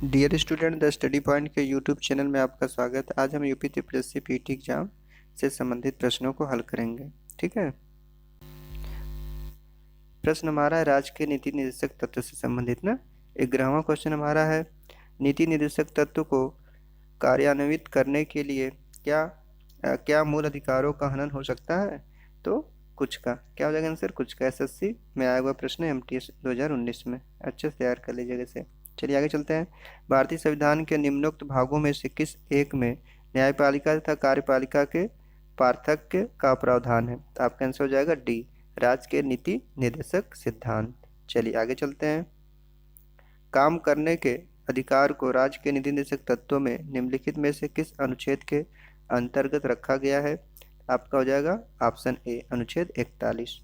Dear student, the study point के YouTube channel में आपका स्वागत है। आज हम यूपी टीपीएससी पीटी एग्जाम से संबंधित प्रश्नों को हल करेंगे। ठीक है। प्रश्न हमारा है राज्य के नीति निर्देशक तत्व से संबंधित ना। 11वां क्वेश्चन हमारा है, नीति निर्देशक तत्व को कार्यान्वित करने के लिए क्या मूल अधिकारों का हनन हो सकता है? तो कुछ का क्या हो जाएगा आंसर? कुछ का। एसएससी में आया हुआ प्रश्न है, एमटीएस 2019 में। अच्छे से तैयार कर लीजिएगा इसे। चलिए आगे चलते हैं। भारतीय संविधान के निम्नोक्त भागों में से किस एक में न्यायपालिका तथा कार्यपालिका के पार्थक्य का प्रावधान है? तो आपका आंसर हो जाएगा डी, राज्य के नीति निर्देशक सिद्धांत। चलिए आगे चलते हैं। काम करने के अधिकार को राज्य के नीति निर्देशक तत्वों में निम्नलिखित में से किस अनुच्छेद के अंतर्गत रखा गया है? आपका हो जाएगा ऑप्शन ए, अनुच्छेद 41।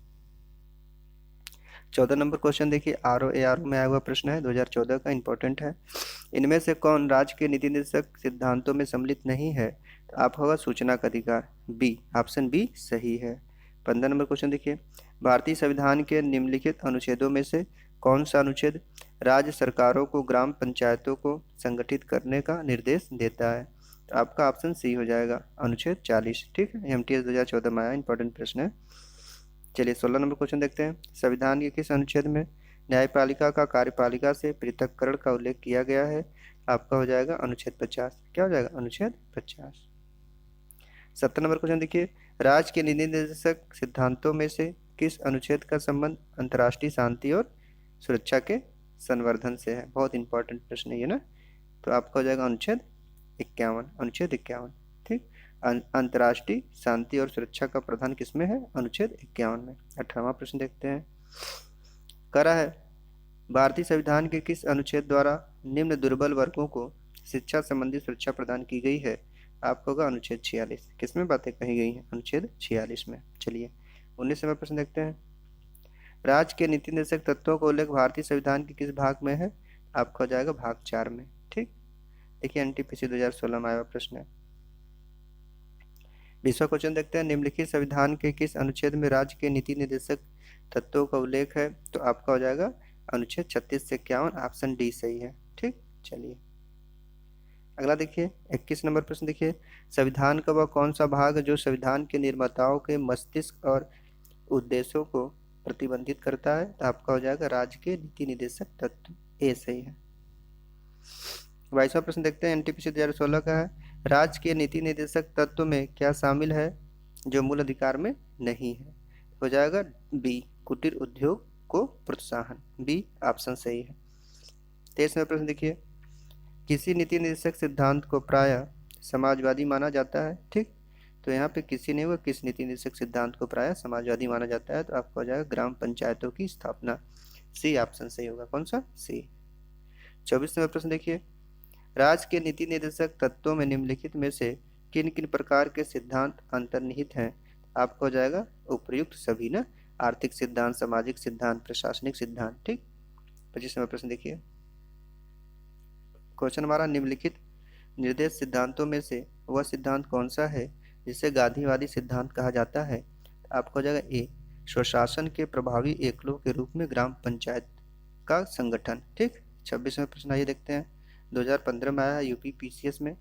14 नंबर क्वेश्चन देखिए, आरओ में आया हुआ प्रश्न है, 2014 का, इंपॉर्टेंट है। इनमें से कौन राज्य के नीति निर्देशक सिद्धांतों में सम्मिलित नहीं है? तो आप होगा सूचना का अधिकार, बी, ऑप्शन बी सही है। 15 नंबर क्वेश्चन देखिए, भारतीय संविधान के निम्नलिखित अनुच्छेदों में से कौन सा अनुच्छेद राज्य सरकारों को ग्राम पंचायतों को संगठित करने का निर्देश देता है? तो आपका ऑप्शन सी हो जाएगा, अनुच्छेद 40। ठीक है, एमटीएस 2014 में आया, इंपॉर्टेंट प्रश्न है। चलिए 16 नंबर क्वेश्चन देखते हैं। संविधान के किस अनुच्छेद में न्यायपालिका का कार्यपालिका से पृथक्करण का उल्लेख किया गया है? आपका हो जाएगा अनुच्छेद 50। क्या हो जाएगा? अनुच्छेद 50। 17 नंबर क्वेश्चन देखिए, राज्य के नीति निर्देशक सिद्धांतों में से किस अनुच्छेद का संबंध अंतर्राष्ट्रीय शांति और सुरक्षा के संवर्धन से है? बहुत इंपॉर्टेंट प्रश्न है ये ना। तो आपका हो जाएगा अनुच्छेद 51, अनुच्छेद 51। ठीक, अंतर्राष्ट्रीय शांति और सुरक्षा का प्रावधान किसमें है? अनुच्छेद 51 में। 18वां प्रश्न देखते हैं। करा है, भारतीय संविधान के किस अनुच्छेद द्वारा निम्न दुर्बल वर्गों को शिक्षा संबंधी सुरक्षा प्रदान की गई है? आपको होगा अनुच्छेद 46। किसमें बातें कही गई हैं? अनुच्छेद 46 में। चलिए 19वां प्रश्न देखते हैं। राज्य के नीति निर्देशक तत्वों का उल्लेख भारतीय संविधान के किस भाग में है? आपका हो जाएगा भाग 4 में। ठीक, देखिए एनटीपीसी 2016 में आया प्रश्न है। 20वां क्वेश्चन देखते हैं, निम्नलिखित संविधान के किस अनुच्छेद में राज्य के नीति निर्देशक तत्वों का उल्लेख है? तो आपका हो जाएगा अनुच्छेद 36 से 51, ऑप्शन डी सही है। ठीक, चलिए अगला देखिए 21 नंबर प्रश्न देखिए, संविधान का वह कौन सा भाग है जो संविधान के निर्माताओं के मस्तिष्क और उद्देश्यों को प्रतिबंधित करता है? तो आपका हो जाएगा राज्य के नीति निर्देशक तत्व, ए सही है। 22वां प्रश्न देखते हैं, एनटीपीसी 2016 का है, राज्य के नीति निर्देशक तत्व में क्या शामिल है जो मूल अधिकार में नहीं है? हो जाएगा बी, कुटीर उद्योग को प्रोत्साहन, बी ऑप्शन सही है। 23वां प्रश्न देखिए, किसी नीति निर्देशक सिद्धांत को प्रायः समाजवादी माना जाता है? ठीक, तो यहाँ पे किसी ने वो किस नीति निर्देशक सिद्धांत को प्रायः समाजवादी माना जाता है? तो आपको हो जाएगा ग्राम पंचायतों की स्थापना, सी ऑप्शन सही होगा। कौन सा? सी। 24वां प्रश्न देखिए, राज्य के नीति निर्देशक तत्वों में निम्नलिखित में से किन किन प्रकार के सिद्धांत अंतर्निहित हैं? आपको हो जाएगा उपयुक्त सभी ना, आर्थिक सिद्धांत, सामाजिक सिद्धांत, प्रशासनिक सिद्धांत। ठीक, 25वां प्रश्न देखिए, क्वेश्चन हमारा, निम्नलिखित निर्देश सिद्धांतों में से वह सिद्धांत कौन सा है जिसे गांधीवादी सिद्धांत कहा जाता है? आपको हो जाएगा ए, स्वशासन के प्रभावी एकलों के रूप में ग्राम पंचायत का संगठन। ठीक, 26वां प्रश्न आइए देखते हैं, 2015 में आया यूपी पीसीएस में।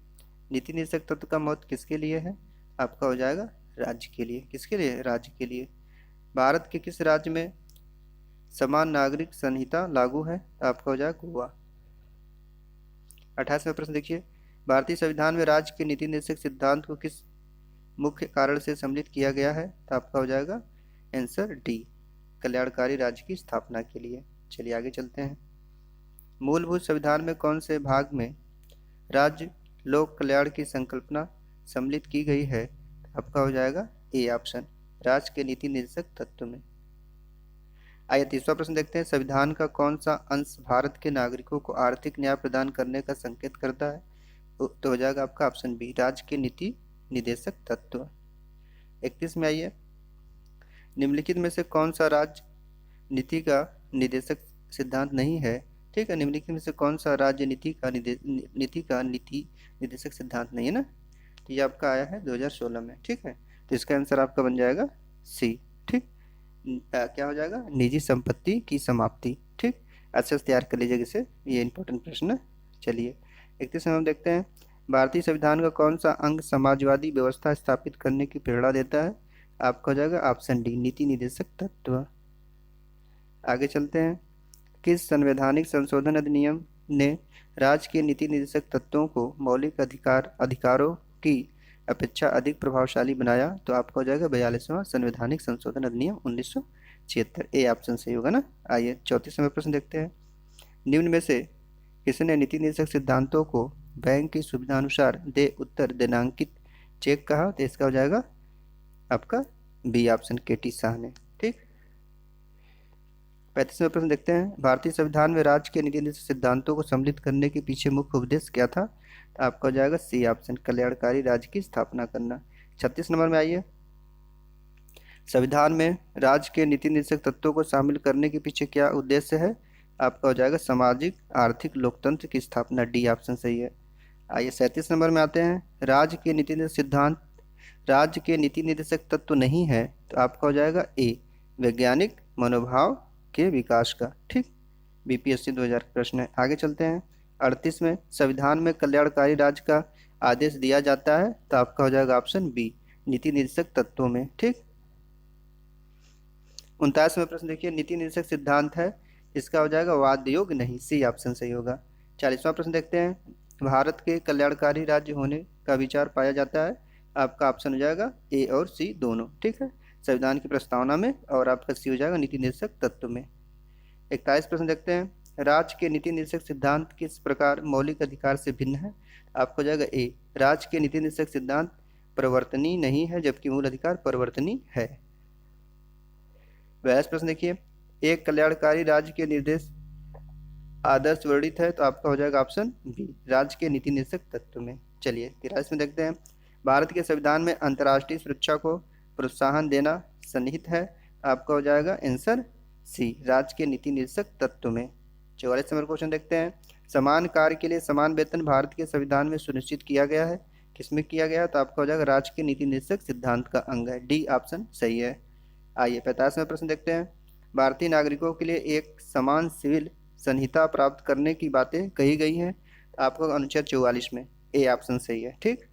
नीति निर्देशक तत्व का महत्व किसके लिए है? आपका हो जाएगा राज्य के लिए। किसके लिए? राज्य के लिए। भारत के किस राज्य में समान नागरिक संहिता लागू है? आपका हो जाएगा गोवा। 28वां प्रश्न देखिए, भारतीय संविधान में राज्य के नीति निर्देशक सिद्धांत को किस मुख्य कारण से सम्मिलित किया गया है? तो आपका हो जाएगा आंसर डी, कल्याणकारी राज्य की स्थापना के लिए। चलिए आगे चलते हैं। मूलभूत संविधान में कौन से भाग में राज्य लोक कल्याण की संकल्पना सम्मिलित की गई है? आपका हो जाएगा ए ऑप्शन, राज्य के नीति निर्देशक तत्व में। आइए 30वां प्रश्न देखते हैं, संविधान का कौन सा अंश भारत के नागरिकों को आर्थिक न्याय प्रदान करने का संकेत करता है? तो हो जाएगा आपका ऑप्शन बी, राज्य के नीति निर्देशक तत्व। 31 में आइए, निम्नलिखित में से कौन सा राज्य नीति का निर्देशक सिद्धांत नहीं है? ठीक है, निम्नलिखित में से कौन सा राज्य नीति का नीति निर्देशक सिद्धांत नहीं है ना? तो ये आपका आया है 2016 में। ठीक है, तो इसका आंसर आपका बन जाएगा सी। ठीक, क्या हो जाएगा? निजी संपत्ति की समाप्ति। ठीक, अच्छे से तैयार कर लीजिएगा इसे, ये इंपॉर्टेंट प्रश्न है। चलिए 31 में हम देखते हैं, भारतीय संविधान का कौन सा अंग समाजवादी व्यवस्था स्थापित करने की प्रेरणा देता है? आपका हो जाएगा ऑप्शन डी, नीति निर्देशक तत्व। आगे चलते हैं, किस संवैधानिक संशोधन अधिनियम ने राज्य के नीति निर्देशक तत्वों को मौलिक अधिकारों की अपेक्षा अधिक प्रभावशाली बनाया? तो आपका हो जाएगा 42वां संवैधानिक संशोधन अधिनियम 1976। ए ऑप्शन सही होगा ना। आइए 34वां प्रश्न देखते हैं, निम्न में से किसने नीति निर्देशक सिद्धांतों को बैंक की सुविधानुसार दे उत्तर दिनांकित चेक कहा? तो इसका हो जाएगा आपका बी ऑप्शन, के टी शाह ने। ठीक, 35वां प्रश्न देखते हैं, भारतीय संविधान में राज्य के नीति निर्देशक सिद्धांतों को सम्मिलित करने के पीछे मुख्य उद्देश्य क्या था? तो आपका हो जाएगा सी ऑप्शन, कल्याणकारी राज्य की स्थापना करना। 36 नंबर में आइए, संविधान में राज्य के नीति निर्देशक तत्वों को शामिल करने के पीछे क्या उद्देश्य है? आपका हो जाएगा सामाजिक आर्थिक लोकतंत्र की स्थापना। डी ऑप्शन सही है। आइए 37 नंबर में आते हैं, राज्य के नीति निर्देशक सिद्धांत राज्य के नीति निर्देशक तत्व नहीं है? तो आपका हो जाएगा ए, वैज्ञानिक मनोभाव के विकास का। ठीक, बीपीएससी 2000 का प्रश्न है। आगे चलते हैं, 38 में संविधान में कल्याणकारी राज्य का आदेश दिया जाता है? तो आपका हो जाएगा ऑप्शन बी, नीति निर्देशक तत्वों में। ठीक, 39वां प्रश्न देखिए, नीति निर्देशक सिद्धांत है, इसका हो जाएगा वाद योग नहीं, सी ऑप्शन सही होगा। 40वां प्रश्न देखते हैं, भारत के कल्याणकारी राज्य होने का विचार पाया जाता है? आपका ऑप्शन हो जाएगा ए और सी दोनों। ठीक है, संविधान की प्रस्तावना में, और आपका सी हो जाएगा नीति निर्देशक तत्व में। 41 प्रश्न देखते हैं, राज्य के नीति निर्देशक सिद्धांत किस प्रकार मौलिक अधिकार से भिन्न है? आपको हो जाएगा ए, राज्य के नीति निर्देशक सिद्धांत परिवर्तनीय नहीं है जबकि मूल अधिकार परिवर्तनीय है। 42 प्रश्न देखिए, एक कल्याणकारी राज्य के निर्देश आदर्श वर्णित है? तो आपका हो जाएगा ऑप्शन बी, राज्य के नीति निर्देशक तत्व में। चलिए 43 में देखते हैं, भारत के संविधान में अंतर्राष्ट्रीय सुरक्षा को प्रोत्साहन देना सन्निहित है? आपका हो जाएगा आंसर सी, राज्य के नीति निर्देशक तत्व में। 44 नंबर क्वेश्चन देखते हैं, समान कार्य के लिए समान वेतन भारत के संविधान में सुनिश्चित किया गया है? किसमें किया गया? तो आपका हो जाएगा राज्य के नीति निर्देशक सिद्धांत का अंग है। डी ऑप्शन सही है। आइए 45वें प्रश्न देखते हैं, भारतीय नागरिकों के लिए एक समान सिविल संहिता प्राप्त करने की बातें कही गई हैं? आपको अनुच्छेद 44 में। ए ऑप्शन सही है। ठीक,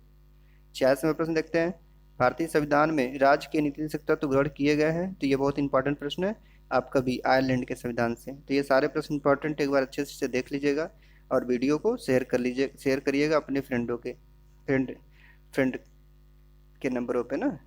46वें प्रश्न देखते हैं, भारतीय संविधान में राज्य के नीति निर्देशक तत्व ग्रहण किए गए हैं? तो ये बहुत इंपॉर्टेंट प्रश्न है आपका भी, आयरलैंड के संविधान से। तो ये सारे प्रश्न इंपॉर्टेंट, एक बार अच्छे से देख लीजिएगा और वीडियो को शेयर कर लीजिए, शेयर करिएगा अपने फ्रेंड के नंबरों पे ना।